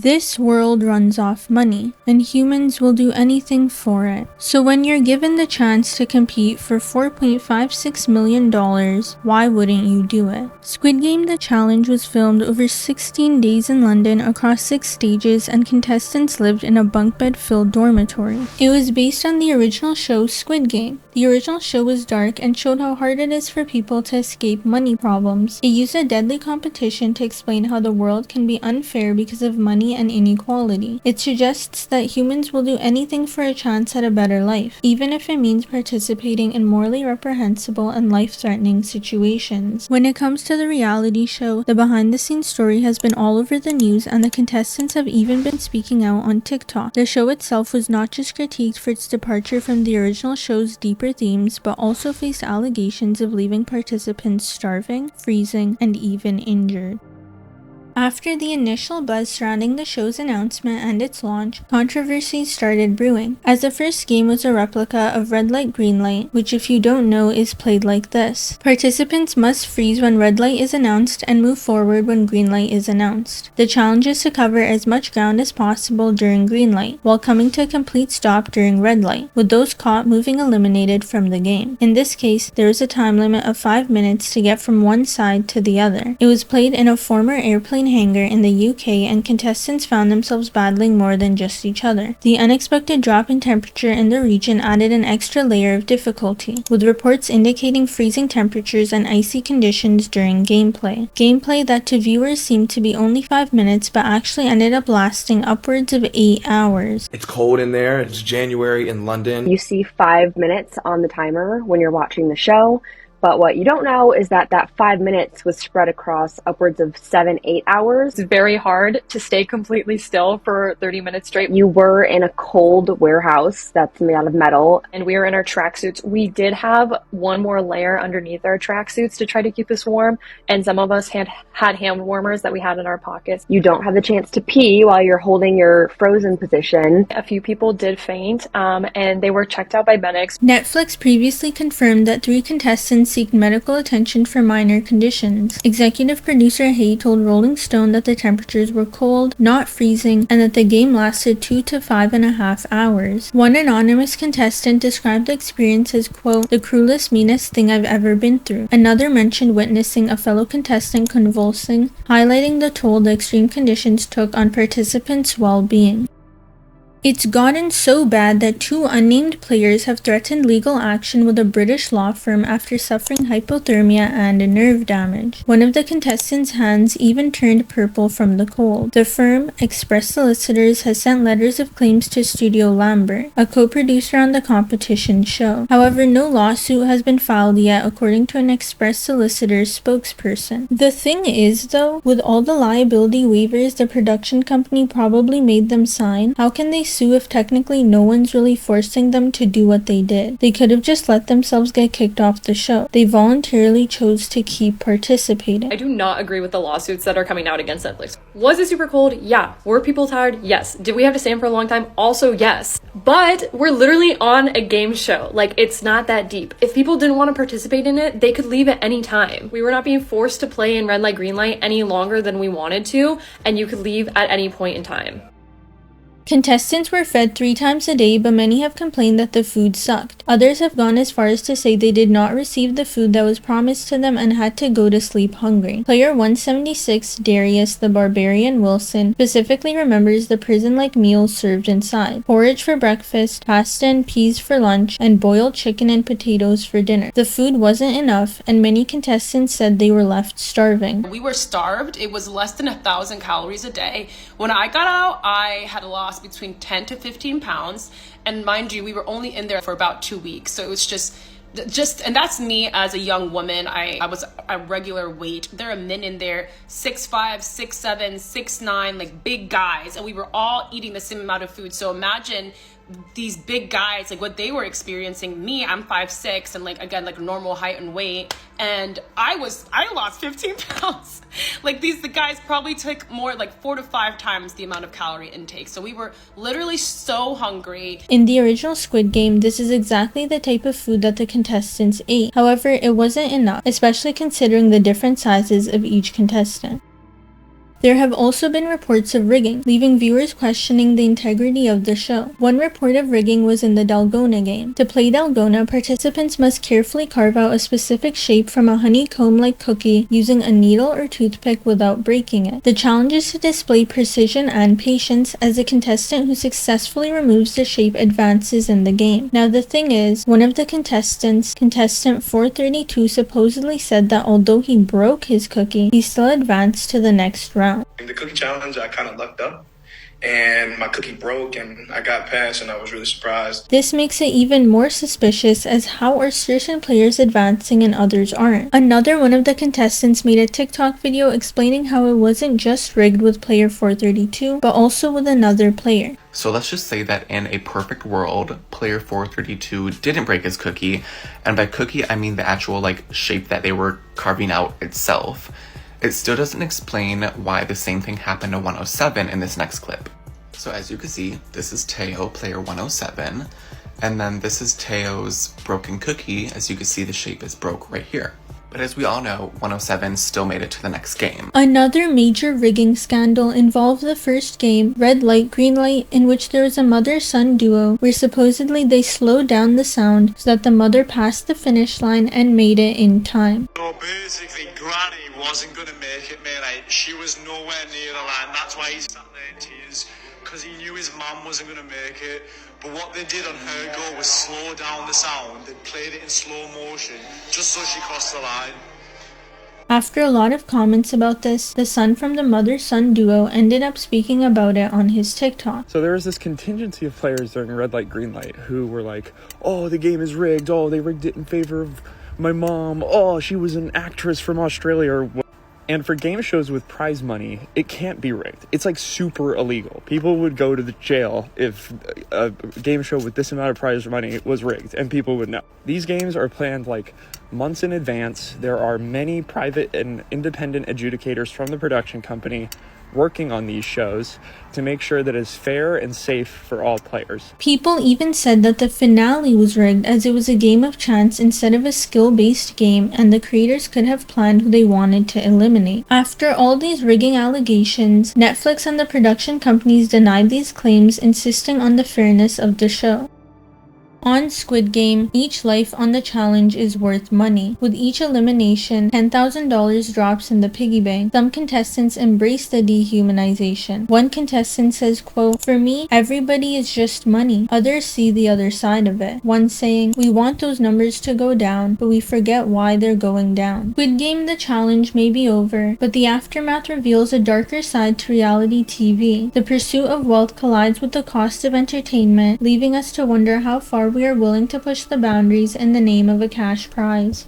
This world runs off money, and humans will do anything for it. So when you're given the chance to compete for $4.56 million, why wouldn't you do it? Squid Game: The Challenge was filmed over 16 days in London across 6 stages, and contestants lived in a bunk bed-filled dormitory. It was based on the original show Squid Game. The original show was dark and showed how hard it is for people to escape money problems. It used a deadly competition to explain how the world can be unfair because of money and inequality. It suggests that humans will do anything for a chance at a better life, even if it means participating in morally reprehensible and life-threatening situations. When it comes to the reality show, the behind-the-scenes story has been all over the news, and the contestants have even been speaking out on TikTok. The show itself was not just critiqued for its departure from the original show's deeper themes, but also faced allegations of leaving participants starving, freezing, and even injured. After the initial buzz surrounding the show's announcement and its launch, controversies started brewing, as the first game was a replica of Red Light Green Light, which, if you don't know, is played like this. Participants must freeze when red light is announced and move forward when green light is announced. The challenge is to cover as much ground as possible during green light, while coming to a complete stop during red light, with those caught moving eliminated from the game. In this case, there is a time limit of 5 minutes to get from one side to the other. It was played in a former airplane hangar in the UK, and contestants found themselves battling more than just each other. The unexpected drop in temperature in the region added an extra layer of difficulty, with reports indicating freezing temperatures and icy conditions during gameplay. Gameplay that to viewers seemed to be only 5 minutes but actually ended up lasting upwards of 8 hours. It's cold in there, it's January in London. You see 5 minutes on the timer when you're watching the show. But what you don't know is that 5 minutes was spread across upwards of 7-8 hours. It's very hard to stay completely still for 30 minutes straight. You were in a cold warehouse that's made out of metal. And we were in our tracksuits. We did have one more layer underneath our tracksuits to try to keep us warm. And some of us had hand warmers that we had in our pockets. You don't have the chance to pee while you're holding your frozen position. A few people did faint, and they were checked out by medics. Netflix previously confirmed that 3 contestants seek medical attention for minor conditions. Executive producer Hay told Rolling Stone that the temperatures were cold, not freezing, and that the game lasted 2 to 5.5 hours. One anonymous contestant described the experience as, quote, "the cruelest, meanest thing I've ever been through." Another mentioned witnessing a fellow contestant convulsing, highlighting the toll the extreme conditions took on participants' well-being. It's gotten so bad that 2 unnamed players have threatened legal action with a British law firm after suffering hypothermia and nerve damage. One of the contestants' hands even turned purple from the cold. The firm, Express Solicitors, has sent letters of claims to Studio Lambert, a co-producer on the competition show. However, no lawsuit has been filed yet, according to an Express Solicitors spokesperson. The thing is, though, with all the liability waivers the production company probably made them sign, how can they sue if technically no one's really forcing them to do what they did? They could have just let themselves get kicked off the show. They voluntarily chose to keep participating. I do not agree with the lawsuits that are coming out against Netflix. Was it super cold? Yeah. Were people tired? Yes. Did we have to stand for a long time? Also, yes. But we're literally on a game show. Like, it's not that deep. If people didn't want to participate in it, they could leave at any time. We were not being forced to play in red light, green light any longer than we wanted to, and you could leave at any point in time. Contestants were fed 3 times a day, but many have complained that the food sucked. Others have gone as far as to say they did not receive the food that was promised to them and had to go to sleep hungry. Player 176, Darius the Barbarian Wilson, specifically remembers the prison-like meals served inside: porridge for breakfast, pasta and peas for lunch, and boiled chicken and potatoes for dinner. The food wasn't enough, and many contestants said they were left starving. We were starved. It was less than 1,000 calories a day. When I got out, I had lost between 10 to 15 pounds, and mind you, we were only in there for about 2 weeks, so it was just and that's me as a young woman. I was a regular weight. There are men in there 6'5", 6'7", 6'9", like big guys, and we were all eating the same amount of food. So imagine these big guys, like what they were experiencing. Me, I'm 5'6", and like, again, like normal height and weight, and I lost 15 pounds. Like the guys probably took more, like 4 to 5 times the amount of calorie intake. So we were literally so hungry. In the original Squid Game, this is exactly the type of food that the contestants ate. However, it wasn't enough, especially considering the different sizes of each contestant. There have also been reports of rigging, leaving viewers questioning the integrity of the show. One report of rigging was in the Dalgona game. To play Dalgona, participants must carefully carve out a specific shape from a honeycomb-like cookie using a needle or toothpick without breaking it. The challenge is to display precision and patience, as the contestant who successfully removes the shape advances in the game. Now the thing is, one of the contestants, contestant 432, supposedly said that although he broke his cookie, he still advanced to the next round. In the cookie challenge, I kind of lucked up and my cookie broke and I got past and I was really surprised. This makes it even more suspicious, as how are certain players advancing and others aren't? Another one of the contestants made a TikTok video explaining how it wasn't just rigged with player 432, but also with another player. So let's just say that in a perfect world, player 432 didn't break his cookie, and by cookie I mean the actual shape that they were carving out itself. It still doesn't explain why the same thing happened to 107 in this next clip. So as you can see, this is Teo, player 107, and then this is Teo's broken cookie. As you can see, the shape is broke right here. But as we all know, 107 still made it to the next game. Another major rigging scandal involved the first game, Red Light, Green Light, in which there was a mother-son duo where supposedly they slowed down the sound so that the mother passed the finish line and made it in time. So basically, Granny wasn't going to make it, mate. She was nowhere near the line. That's why he's sat there in tears, because he knew his mum wasn't going to make it. But what they did on her goal was slow down the sound. They played it in slow motion just so she crossed the line. After a lot of comments about this, the son from the mother-son duo ended up speaking about it on his TikTok. So there was this contingency of players during Red Light, Green Light who were like, oh, the game is rigged. Oh, they rigged it in favor of my mom. Oh, she was an actress from Australia or what. And for game shows with prize money, it can't be rigged. It's super illegal. People would go to the jail if a game show with this amount of prize money was rigged, and people would know. These games are planned months in advance. There are many private and independent adjudicators from the production company working on these shows to make sure that it's fair and safe for all players. People even said that the finale was rigged, as it was a game of chance instead of a skill-based game, and the creators could have planned who they wanted to eliminate. After all these rigging allegations, Netflix and the production companies denied these claims, insisting on the fairness of the show. On Squid Game, each life on the challenge is worth money. With each elimination, $10,000 drops in the piggy bank. Some contestants embrace the dehumanization. One contestant says, quote, "For me, everybody is just money." Others see the other side of it. One saying, "We want those numbers to go down, but we forget why they're going down." Squid Game, the challenge may be over, but the aftermath reveals a darker side to reality TV. The pursuit of wealth collides with the cost of entertainment, leaving us to wonder how far we are willing to push the boundaries in the name of a cash prize.